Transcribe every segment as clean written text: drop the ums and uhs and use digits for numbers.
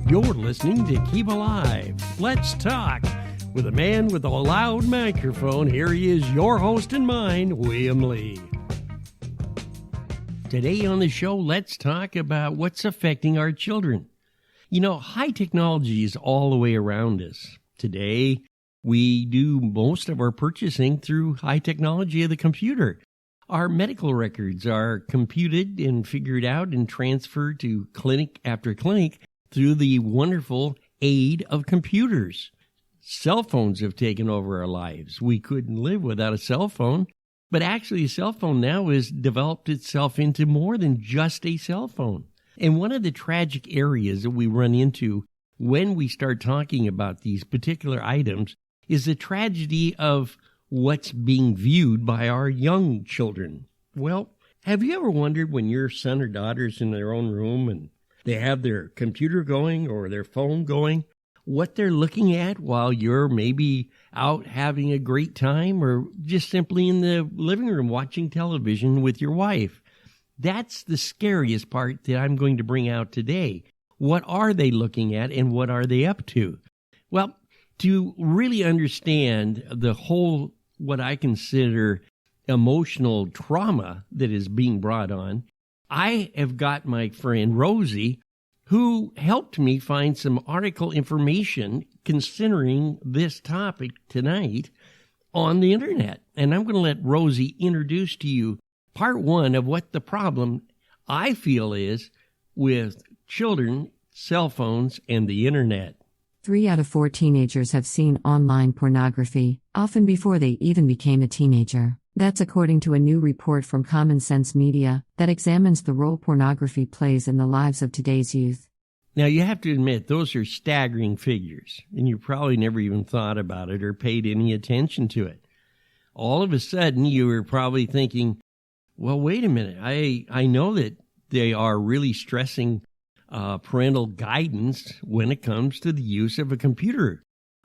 You're listening to Keeba-Live. Let's talk with a man with a loud microphone. Here he is, your host and mine, William Lee. Today on the show, let's talk about what's affecting our children. You know, high technology is all the way around us. Today, we do most of our purchasing through high technology of the computer. Our medical records are computed and figured out and transferred to clinic after clinic through the wonderful aid of computers. Cell phones have taken over our lives. We couldn't live without a cell phone, but actually a cell phone now has developed itself into more than just a cell phone. And one of the tragic areas that we run into when we start talking about these particular items is the tragedy of what's being viewed by our young children. Well, have you ever wondered when your son or daughter's in their own room and they have their computer going or their phone going, what they're looking at while you're maybe out having a great time or just simply in the living room watching television with your wife? That's the scariest part that I'm going to bring out today. What are they looking at and what are they up to? Well, to really understand the whole, what I consider emotional trauma that is being brought on, I have got my friend Rosie, who helped me find some article information considering this topic tonight on the internet. And I'm going to let Rosie introduce to you part one of what the problem I feel is with children, cell phones, and the internet. 3 out of 4 teenagers have seen online pornography, often before they even became a teenager. That's according to a new report from Common Sense Media that examines the role pornography plays in the lives of today's youth. Now, you have to admit, those are staggering figures, and you probably never even thought about it or paid any attention to it. All of a sudden, you were probably thinking, well, wait a minute, I know that they are really stressing parental guidance when it comes to the use of a computer.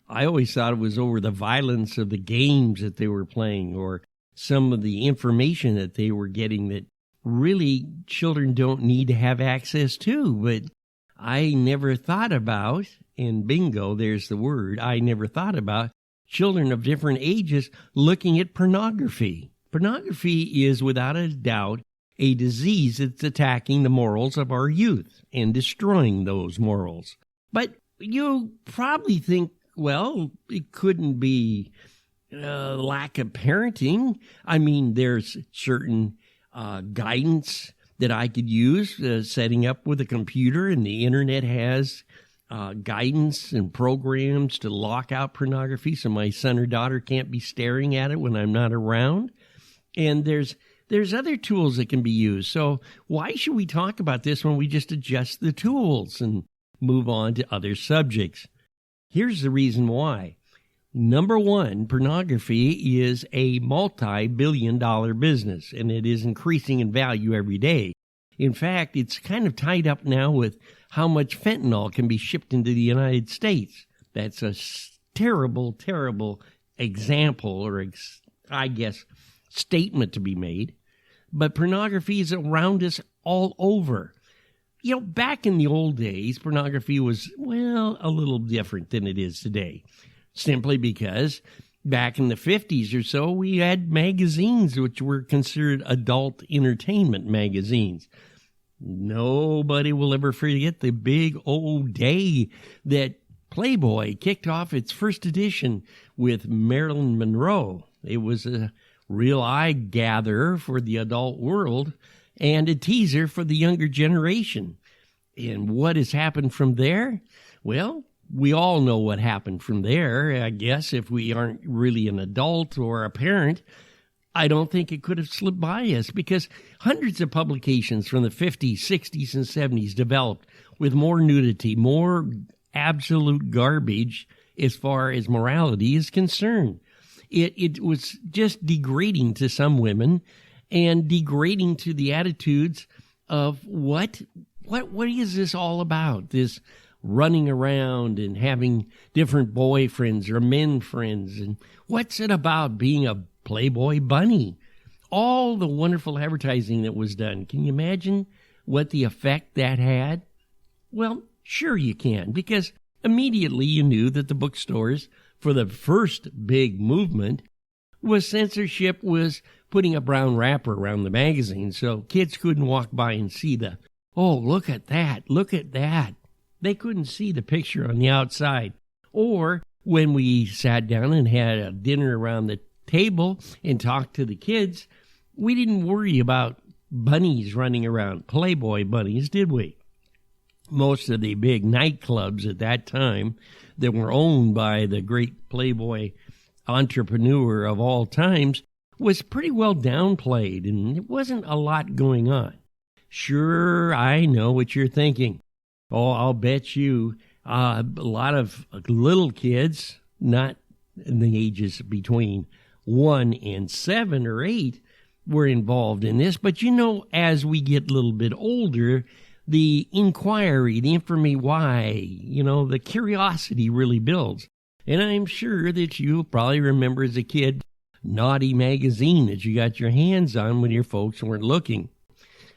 I always thought it was over the violence of the games that they were playing or some of the information that they were getting that really children don't need to have access to. But I never thought about, and bingo, there's the word, I never thought about children of different ages looking at pornography. Pornography is without a doubt a disease that's attacking the morals of our youth and destroying those morals. But you probably think, well, it couldn't be lack of parenting. I mean, there's certain guidance that I could use setting up with a computer, and the internet has guidance and programs to lock out pornography so my son or daughter can't be staring at it when I'm not around. And there's other tools that can be used. So why should we talk about this when we just adjust the tools and move on to other subjects? Here's the reason why. Number one, pornography is a multi-billion-dollar business, and it is increasing in value every day. In fact, it's kind of tied up now with how much fentanyl can be shipped into the United States. That's a terrible, terrible example or, I guess, statement to be made. But pornography is around us all over. You know, back in the old days, pornography was, well, a little different than it is today. Simply because back in the 50s or so, we had magazines which were considered adult entertainment magazines. Nobody will ever forget the big old day that Playboy kicked off its first edition with Marilyn Monroe. It was a real eye-gatherer for the adult world and a teaser for the younger generation. And what has happened from there? Well, we all know what happened from there. I guess if we aren't really an adult or a parent, I don't think it could have slipped by us because hundreds of publications from the 50s, 60s, and 70s developed with more nudity, more absolute garbage as far as morality is concerned. It was just degrading to some women and degrading to the attitudes of what is this all about? This running around and having different boyfriends or men friends. And what's it about being a Playboy bunny? All the wonderful advertising that was done. Can you imagine what the effect that had? Well, Sure you can, because immediately you knew that the bookstores, for the first big movement, was censorship was putting a brown wrapper around the magazine so kids couldn't walk by and see oh, look at that, look at that. They couldn't see the picture on the outside. Or when we sat down and had a dinner around the table and talked to the kids, we didn't worry about bunnies running around, Playboy bunnies, did we? Most of the big nightclubs at that time that were owned by the great Playboy entrepreneur of all times was pretty well downplayed, and there wasn't a lot going on. Sure, I know what you're thinking. Oh, I'll bet you a lot of little kids, not in the ages between 1 and 7 or 8, were involved in this. But as we get a little bit older, the inquiry, the information, why, the curiosity really builds. And I'm sure that you probably remember as a kid, Naughty magazine that you got your hands on when your folks weren't looking.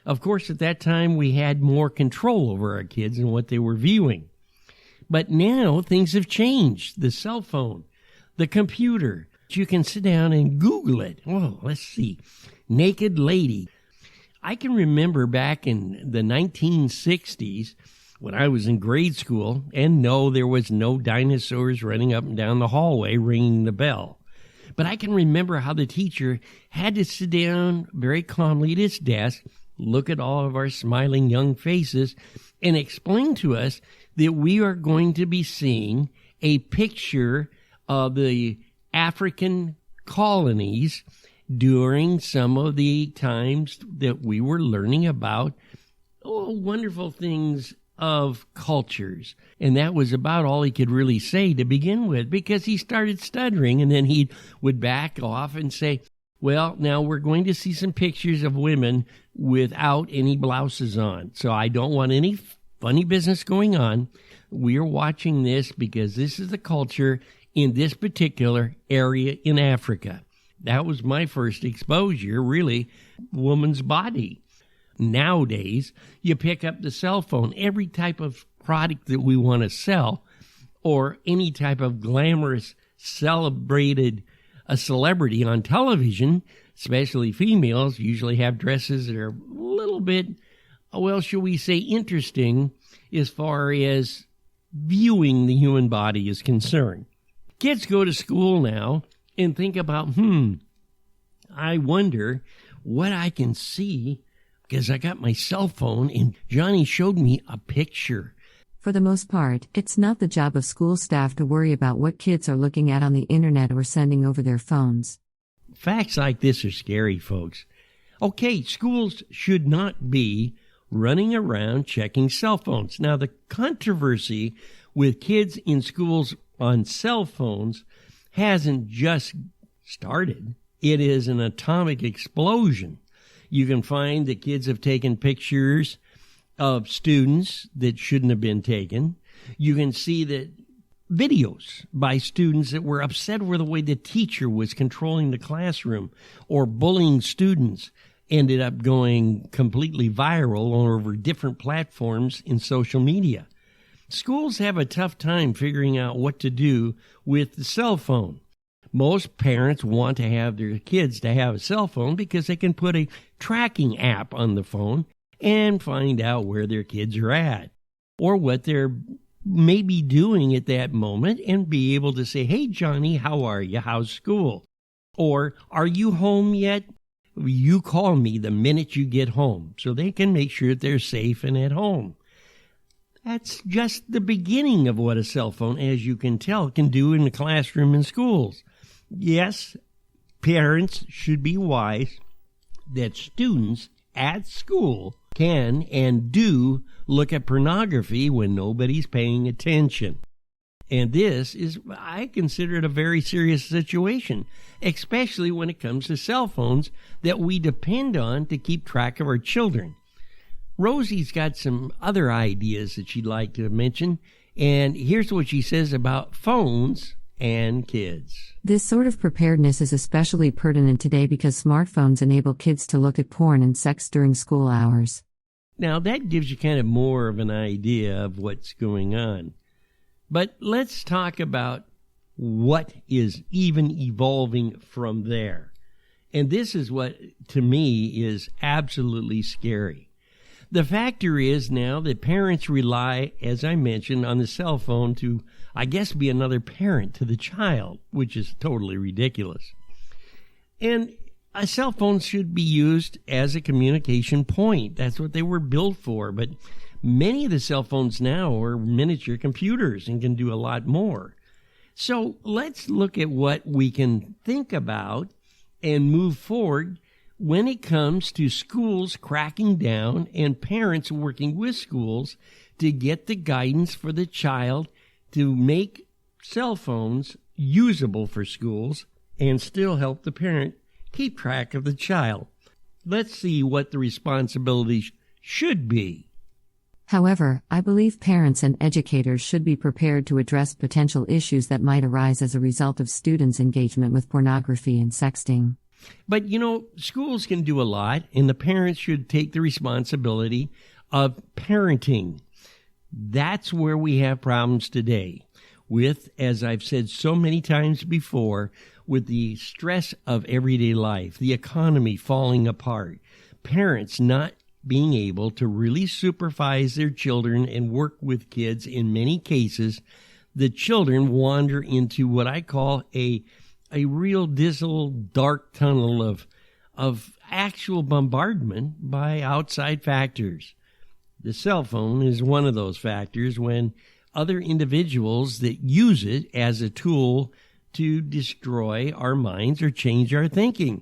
Of course, at that time, we had more control over our kids and what they were viewing. But now things have changed. The cell phone, the computer, you can sit down and Google it. Oh, let's see. Naked lady. I can remember back in the 1960s when I was in grade school, and no, there was no dinosaurs running up and down the hallway ringing the bell. But I can remember how the teacher had to sit down very calmly at his desk, look at all of our smiling young faces, and explain to us that we are going to be seeing a picture of the African colonies during some of the times that we were learning about wonderful things of cultures. And that was about all he could really say to begin with, because he started stuttering, and then he would back off and say, well, now we're going to see some pictures of women without any blouses on. So I don't want any funny business going on. We are watching this because this is the culture in this particular area in Africa. That was my first exposure, really, woman's body. Nowadays, you pick up the cell phone, every type of product that we want to sell, or any type of glamorous, celebrated a celebrity on television, especially females, usually have dresses that are a little bit, well, shall we say, interesting as far as viewing the human body is concerned. Kids go to school now and think about, I wonder what I can see because I got my cell phone and Johnny showed me a picture. For the most part, it's not the job of school staff to worry about what kids are looking at on the internet or sending over their phones. Facts like this are scary, folks. Okay, schools should not be running around checking cell phones. Now, the controversy with kids in schools on cell phones hasn't just started. It is an atomic explosion. You can find that kids have taken pictures of students that shouldn't have been taken. You can see that videos by students that were upset over the way the teacher was controlling the classroom or bullying students ended up going completely viral over different platforms in social media. Schools have a tough time figuring out what to do with the cell phone. Most parents want to have their kids to have a cell phone because they can put a tracking app on the phone and find out where their kids are at or what they're maybe doing at that moment and be able to say, hey, Johnny, how are you? How's school? Or, are you home yet? You call me the minute you get home so they can make sure that they're safe and at home. That's just the beginning of what a cell phone, as you can tell, can do in the classroom in schools. Yes, parents should be wise that students at school can and do look at pornography when nobody's paying attention. And this is, I consider it a very serious situation, especially when it comes to cell phones that we depend on to keep track of our children. Rosie's got some other ideas that she'd like to mention, and here's what she says about phones and kids. This sort of preparedness is especially pertinent today because smartphones enable kids to look at porn and sex during school hours. Now, that gives you kind of more of an idea of what's going on. But let's talk about what is even evolving from there. And this is what, to me, is absolutely scary. The factor is now that parents rely, as I mentioned, on the cell phone to, I guess, be another parent to the child, which is totally ridiculous. And a cell phone should be used as a communication point. That's what they were built for. But many of the cell phones now are miniature computers and can do a lot more. So let's look at what we can think about and move forward when it comes to schools cracking down and parents working with schools to get the guidance for the child to make cell phones usable for schools and still help the parent keep track of the child. Let's see what the responsibilities should be. However, I believe parents and educators should be prepared to address potential issues that might arise as a result of students' engagement with pornography and sexting. But, schools can do a lot, and the parents should take the responsibility of parenting. That's where we have problems today with, as I've said so many times before, with the stress of everyday life, the economy falling apart, parents not being able to really supervise their children and work with kids. In many cases, the children wander into what I call a real dismal, dark tunnel of actual bombardment by outside factors. The cell phone is one of those factors when other individuals that use it as a tool to destroy our minds or change our thinking.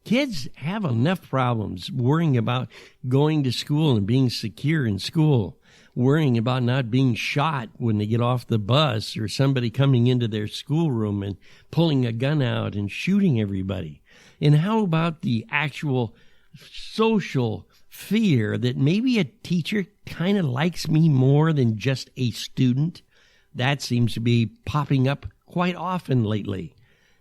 Kids have enough problems worrying about going to school and being secure in school, worrying about not being shot when they get off the bus or somebody coming into their schoolroom and pulling a gun out and shooting everybody. And how about the actual social fear that maybe a teacher kind of likes me more than just a student? That seems to be popping up quite often lately.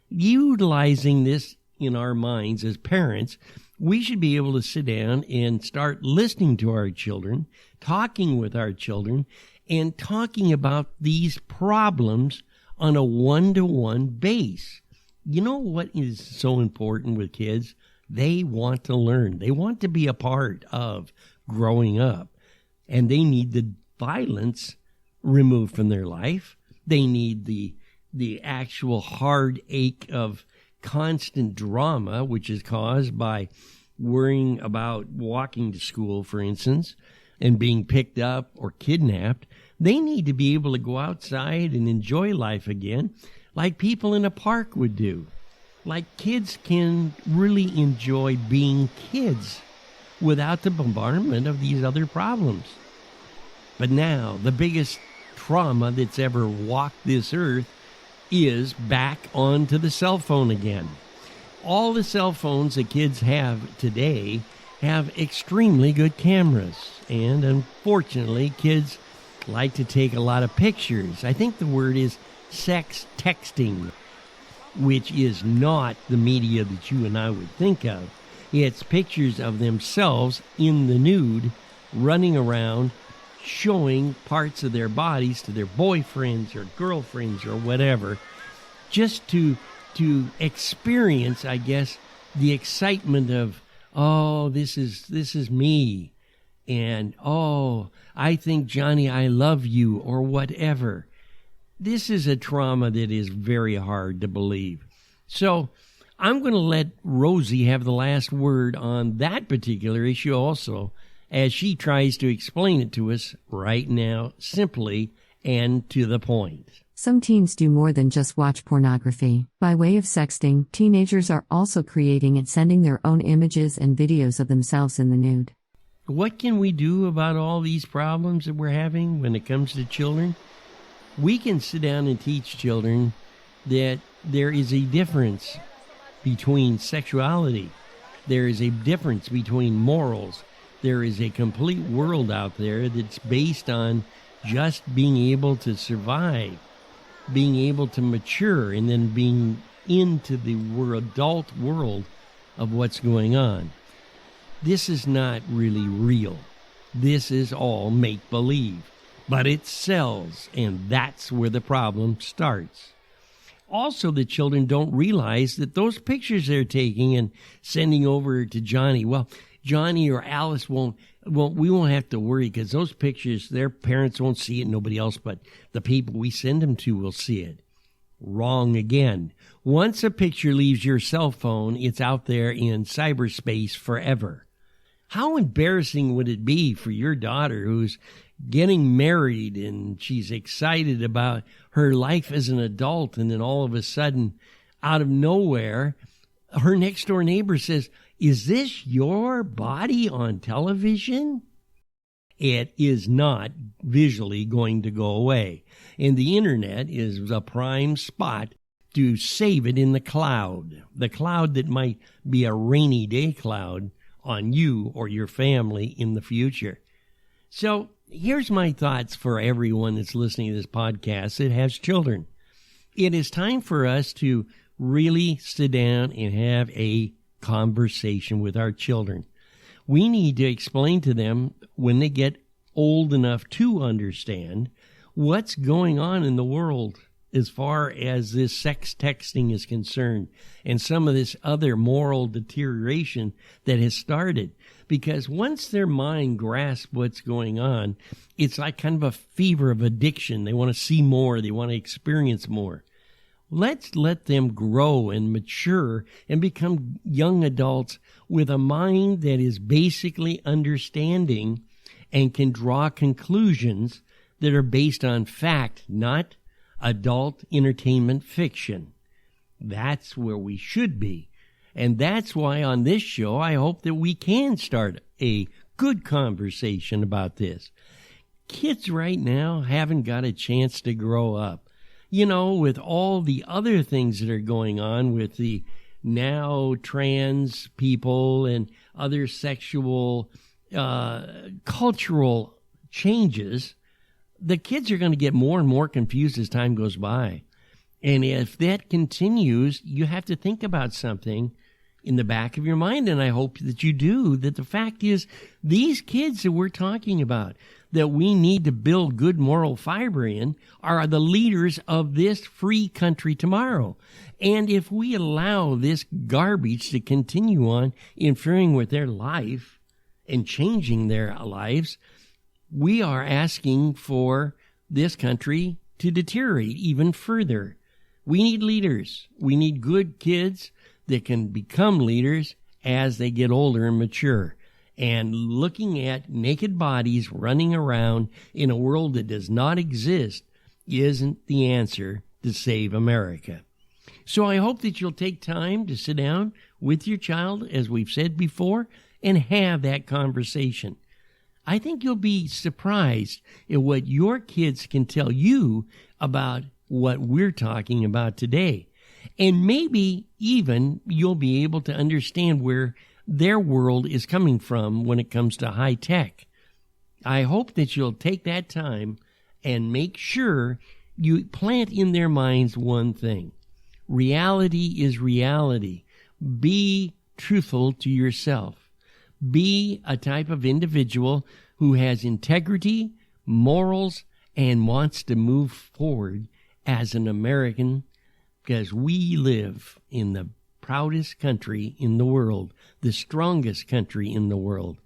Utilizing this in our minds as parents, we should be able to sit down and start listening to our children, talking with our children, and talking about these problems on a one-to-one base. You know what is so important with kids? They want to learn. They want to be a part of growing up. And they need the violence removed from their life. They need the actual heartache of constant drama, which is caused by worrying about walking to school, for instance, and being picked up or kidnapped. They need to be able to go outside and enjoy life again like people in a park would do. Like kids can really enjoy being kids without the bombardment of these other problems. But now, the biggest trauma that's ever walked this earth is back onto the cell phone again. All the cell phones that kids have today have extremely good cameras, and unfortunately, kids like to take a lot of pictures. I think the word is sex texting, which is not the media that you and I would think of. It's pictures of themselves in the nude, running around, showing parts of their bodies to their boyfriends or girlfriends or whatever, just to experience, I guess, the excitement of, oh, this is me, and oh, I think, Johnny, I love you, or whatever. This is a trauma that is very hard to believe. So I'm going to let Rosie have the last word on that particular issue also, as she tries to explain it to us right now, simply and to the point. Some teens do more than just watch pornography. By way of sexting, teenagers are also creating and sending their own images and videos of themselves in the nude. What can we do about all these problems that we're having when it comes to children? We can sit down and teach children that there is a difference between sexuality. There is a difference between morals. There is a complete world out there that's based on just being able to survive, being able to mature, and then being into the adult world of what's going on. This is not really real. This is all make-believe. But it sells, and that's where the problem starts. Also, the children don't realize that those pictures they're taking and sending over to Johnny, well, Johnny or Alice we won't have to worry because those pictures, their parents won't see it, nobody else but the people we send them to will see it. Wrong again. Once a picture leaves your cell phone, it's out there in cyberspace forever. How embarrassing would it be for your daughter who's getting married and she's excited about her life as an adult, and then all of a sudden, out of nowhere, her next door neighbor says, "Is this your body on television?" It is not visually going to go away. And the internet is a prime spot to save it in the cloud that might be a rainy day cloud on you or your family in the future. So here's my thoughts for everyone that's listening to this podcast that has children. It is time for us to really sit down and have a conversation with our children. We need to explain to them when they get old enough to understand what's going on in the world as far as this sex texting is concerned and some of this other moral deterioration that has started. Because once their mind grasps what's going on, it's like kind of a fever of addiction. They want to see more. They want to experience more. Let's let them grow and mature and become young adults with a mind that is basically understanding and can draw conclusions that are based on fact, not adult entertainment fiction. That's where we should be. And that's why on this show, I hope that we can start a good conversation about this. Kids right now haven't got a chance to grow up. You know, with all the other things that are going on with the now trans people and other sexual cultural changes, the kids are going to get more and more confused as time goes by. And if that continues, you have to think about something in the back of your mind, and I hope that you do, that the fact is these kids that we're talking about, that we need to build good moral fiber in, are the leaders of this free country tomorrow. And if we allow this garbage to continue on interfering with their life and changing their lives, we are asking for this country to deteriorate even further. We need leaders. We need good kids that can become leaders as they get older and mature. And looking at naked bodies running around in a world that does not exist isn't the answer to save America. So I hope that you'll take time to sit down with your child, as we've said before, and have that conversation. I think you'll be surprised at what your kids can tell you about what we're talking about today. And maybe even you'll be able to understand where their world is coming from when it comes to high tech. I hope that you'll take that time and make sure you plant in their minds one thing. Reality is reality. Be truthful to yourself. Be a type of individual who has integrity, morals, and wants to move forward as an American, because we live in the proudest country in the world, the strongest country in the world.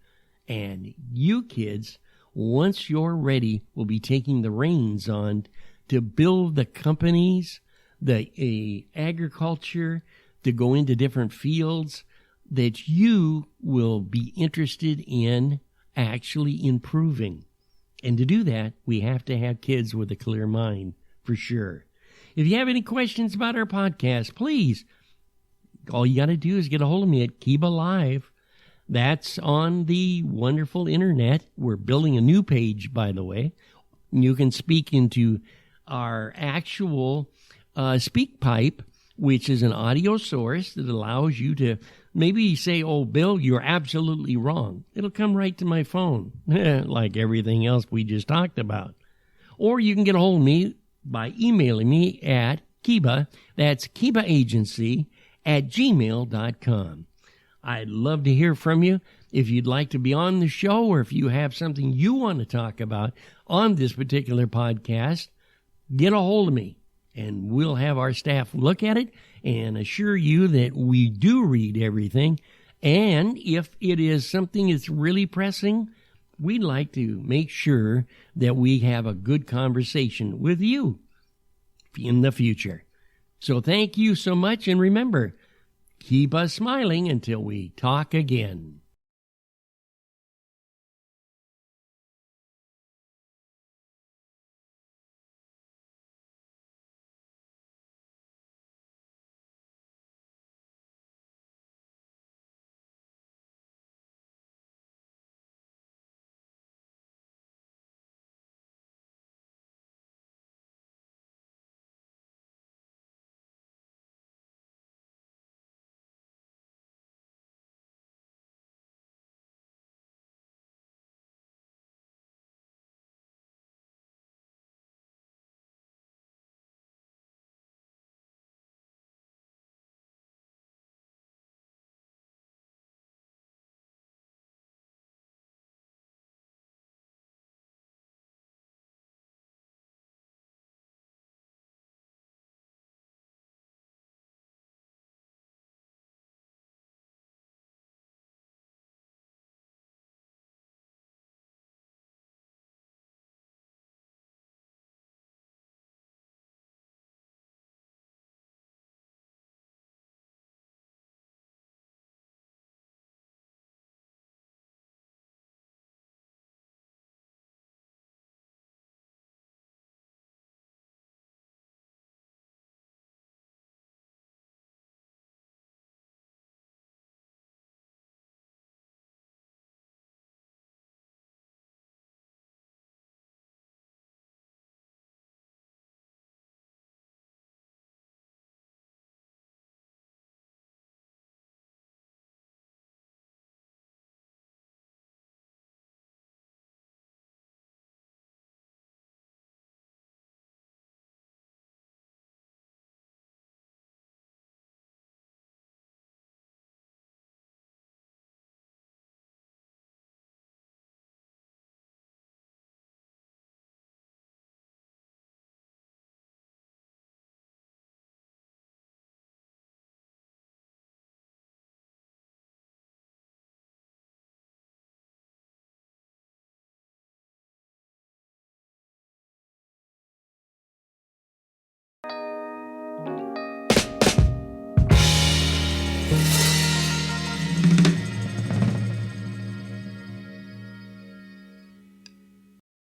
And you kids, once you're ready, will be taking the reins on to build the companies, the agriculture, to go into different fields that you will be interested in actually improving. And to do that, we have to have kids with a clear mind, for sure. If you have any questions about our podcast, please, all you got to do is get a hold of me at keeba-live. That's on the wonderful internet. We're building a new page, by the way. You can speak into our actual SpeakPipe, which is an audio source that allows you to maybe say, "Oh, Bill, you're absolutely wrong." It'll come right to my phone, like everything else we just talked about. Or you can get a hold of me by emailing me at Keeba, that's KeebaAgency, @gmail.com. I'd love to hear from you. If you'd like to be on the show, or if you have something you want to talk about on this particular podcast, get a hold of me, and we'll have our staff look at it and assure you that we do read everything. And if it is something that's really pressing, we'd like to make sure that we have a good conversation with you in the future. So thank you so much, and remember, keep us smiling until we talk again.